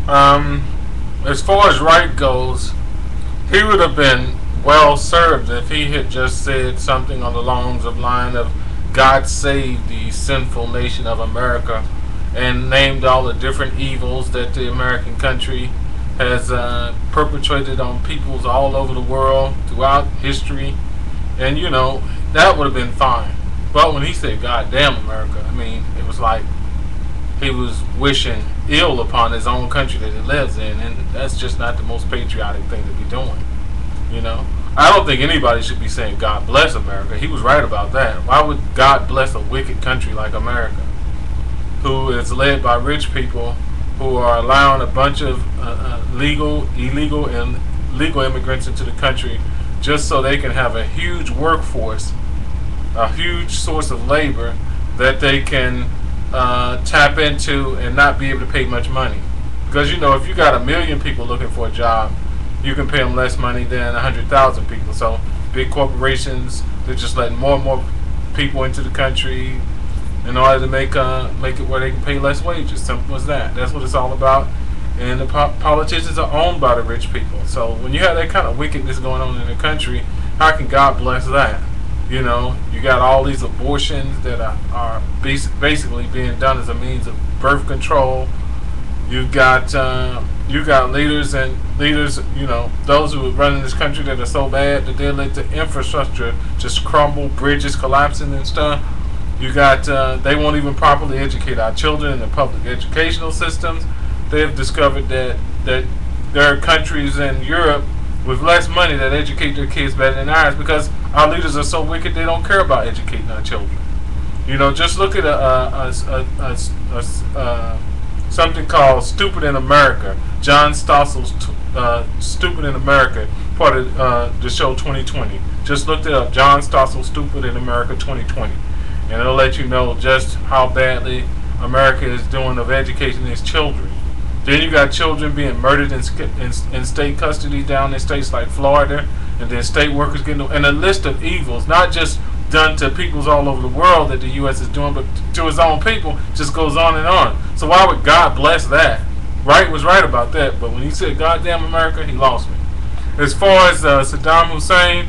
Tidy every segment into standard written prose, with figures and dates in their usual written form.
Um, as far as Wright goes, he would have been well served if he had just said something on the lines of God save the sinful nation of America, and named all the different evils that the American country has perpetrated on peoples all over the world throughout history. And that would have been fine. But when he said "God damn America," I mean, it was like he was wishing ill upon his own country that he lives in, and that's just not the most patriotic thing to be doing. You know, I don't think anybody should be saying "God bless America." He was right about that. Why would God bless a wicked country like America, who is led by rich people who are allowing a bunch of illegal, and legal immigrants into the country just so they can have a huge workforce, a huge source of labor that they can tap into and not be able to pay much money? Because if you got 1 million people looking for a job, you can pay them less money than 100,000 people. So big corporations, they're just letting more and more people into the country in order to make it where they can pay less wages. Simple as that. That's what it's all about. And the politicians are owned by the rich people. So when you have that kind of wickedness going on in the country, how can God bless that? You got all these abortions that are basically being done as a means of birth control. You've got leaders, those who are running this country that are so bad that they let the infrastructure just crumble, bridges collapsing and stuff. You got they won't even properly educate our children in the public educational systems. They have discovered that there are countries in Europe with less money that educate their kids better than ours because our leaders are so wicked they don't care about educating our children. Just look at something called "Stupid in America." John Stossel's "Stupid in America," part of the show 2020. Just look it up. John Stossel, "Stupid in America 2020," and it'll let you know just how badly America is doing of educating its children. Then you got children being murdered in state custody down in states like Florida, and then state workers getting, and a list of evils, not just done to peoples all over the world that the U.S. is doing, but to his own people, just goes on and on. So why would God bless that? Wright was right about that, but when he said "God damn America," he lost me. As far as Saddam Hussein,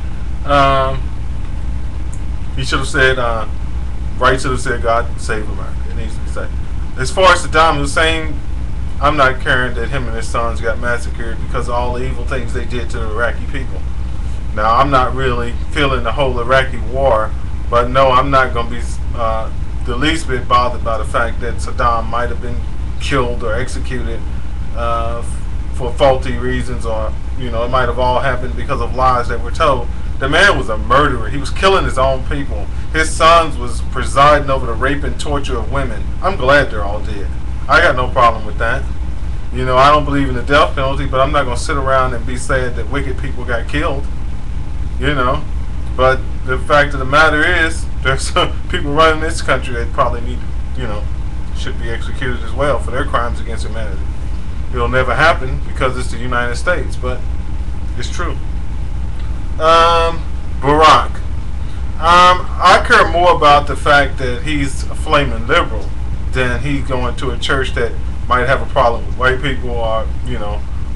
he should have said, Wright should have said "God save America." It needs to be said. As far as Saddam Hussein, I'm not caring that him and his sons got massacred because of all the evil things they did to the Iraqi people. Now, I'm not really feeling the whole Iraqi war, but no, I'm not going to be the least bit bothered by the fact that Saddam might have been killed or executed for faulty reasons, or it might have all happened because of lies that were told. The man was a murderer. He was killing his own people. His sons was presiding over the rape and torture of women. I'm glad they're all dead. I got no problem with that. I don't believe in the death penalty, but I'm not going to sit around and be sad that wicked people got killed. But the fact of the matter is, there's some people running this country that probably need, should be executed as well for their crimes against humanity. It'll never happen because it's the United States, but it's true. Barack. I care more about the fact that he's a flaming liberal than he's going to a church that might have a problem with white people, or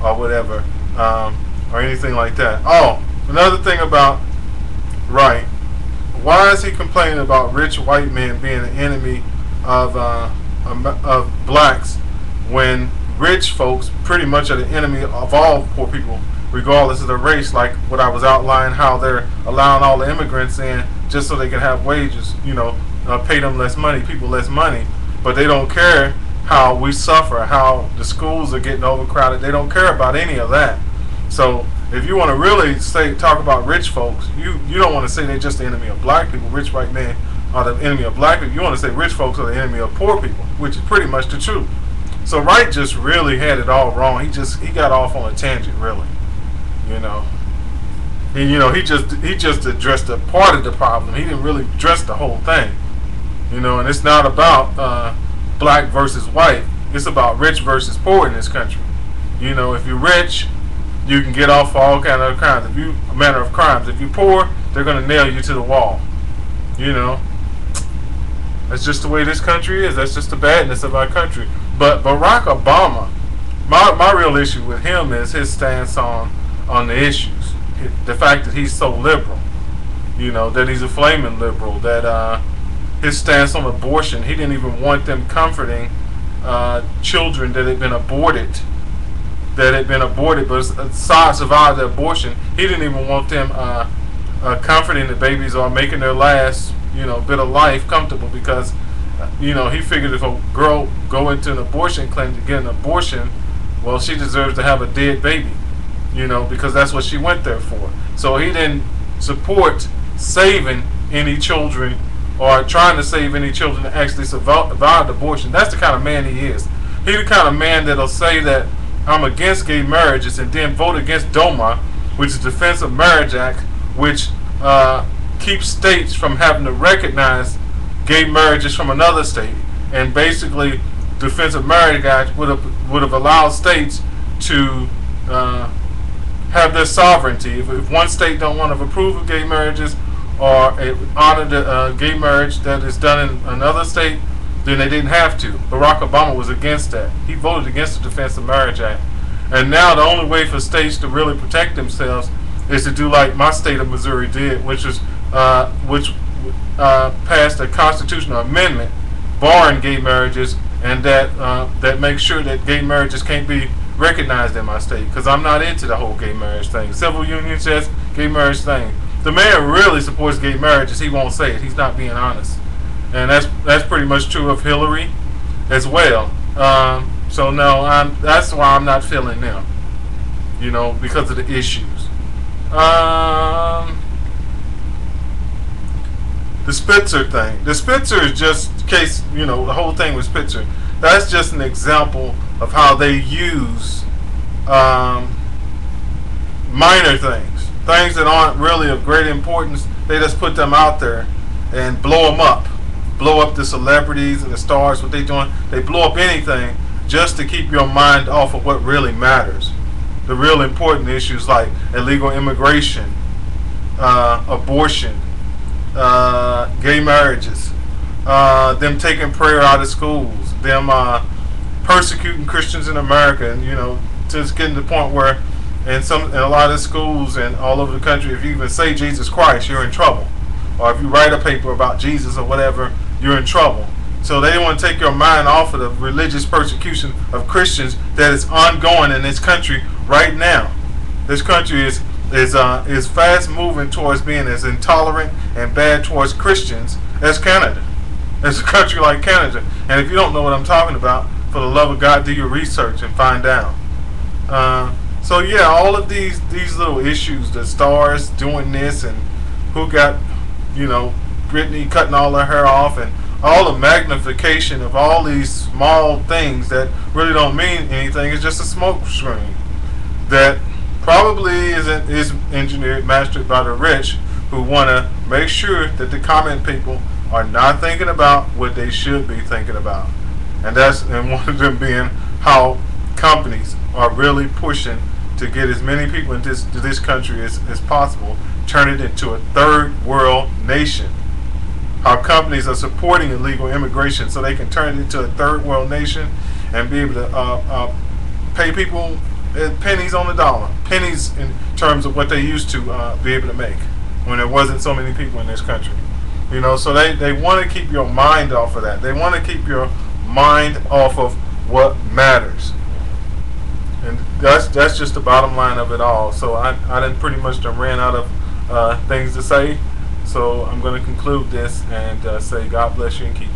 or whatever, or anything like that. Oh, another thing about Wright. Why is he complaining about rich white men being an enemy of blacks when rich folks pretty much are the enemy of all poor people, regardless of their race? Like what I was outlining, how they're allowing all the immigrants in just so they can have wages, pay them less money, people less money, but they don't care how we suffer, how the schools are getting overcrowded. They don't care about any of that. So if you want to really talk about rich folks, you don't want to say they're just the enemy of black people. Rich white men are the enemy of black people. You want to say rich folks are the enemy of poor people, which is pretty much the truth. So Wright just really had it all wrong. He got off on a tangent, really. He just addressed a part of the problem. He didn't really address the whole thing. And it's not about black versus white. It's about rich versus poor in this country. If you're rich, you can get off for all kind of crimes. If you're poor, they're gonna nail you to the wall. That's just the way this country is. That's just the badness of our country. But Barack Obama my real issue with him is his stance on the issues. The fact that he's so liberal, that he's a flaming liberal, that his stance on abortion, he didn't even want them comforting children that had been aborted, but survived the abortion. He didn't even want them comforting the babies or making their last bit of life comfortable, because he figured if a girl go into an abortion clinic to get an abortion, well, she deserves to have a dead baby, because that's what she went there for. So he didn't support saving any children or trying to save any children that actually survived abortion. That's the kind of man he is. He's the kind of man that'll say that I'm against gay marriages and then vote against DOMA, which is the Defense of Marriage Act, which keeps states from having to recognize gay marriages from another state. And basically, Defense of Marriage Act would have allowed states to have their sovereignty. If one state don't want to approve of gay marriages or honor the gay marriage that is done in another state, then they didn't have to. Barack Obama was against that. He voted against the Defense of Marriage Act. And now the only way for states to really protect themselves is to do like my state of Missouri did, which passed a constitutional amendment barring gay marriages, and that makes sure that gay marriages can't be recognized in my state, because I'm not into the whole gay marriage thing. Civil unions, yes, gay marriage thing. The man really supports gay marriages. He won't say it. He's not being honest, and that's pretty much true of Hillary as well. So no, that's why I'm not feeling them, because of the issues. The Spitzer thing. The Spitzer is just case, the whole thing with Spitzer. That's just an example of how they use minor things that aren't really of great importance. They just put them out there and blow them up. Blow up the celebrities and the stars, what they doing. They blow up anything just to keep your mind off of what really matters. The real important issues like illegal immigration, abortion, gay marriages, them taking prayer out of schools, them persecuting Christians in America, and to getting to the point where in a lot of schools and all over the country, if you even say Jesus Christ, you're in trouble. Or if you write a paper about Jesus or whatever, you're in trouble. So they want to take your mind off of the religious persecution of Christians that is ongoing in this country right now. This country is fast moving towards being as intolerant and bad towards Christians as Canada. As a country like Canada. And if you don't know what I'm talking about, for the love of God, do your research and find out. So yeah, all of these little issues, the stars doing this, and who got, Britney cutting all her hair off, and all the magnification of all these small things that really don't mean anything, is just a smoke screen that probably is engineered, mastered by the rich, who want to make sure that the comment people are not thinking about what they should be thinking about. And one of them being how companies are really pushing to get as many people into this country as possible, turn it into a third world nation. How companies are supporting illegal immigration so they can turn it into a third world nation and be able to pay people pennies on the dollar, pennies in terms of what they used to be able to make when there wasn't so many people in this country. So they want to keep your mind off of that. They want to keep your mind off of what matters. And that's just the bottom line of it all. So I done pretty much ran out of things to say. So I'm going to conclude this and say God bless you and keep you.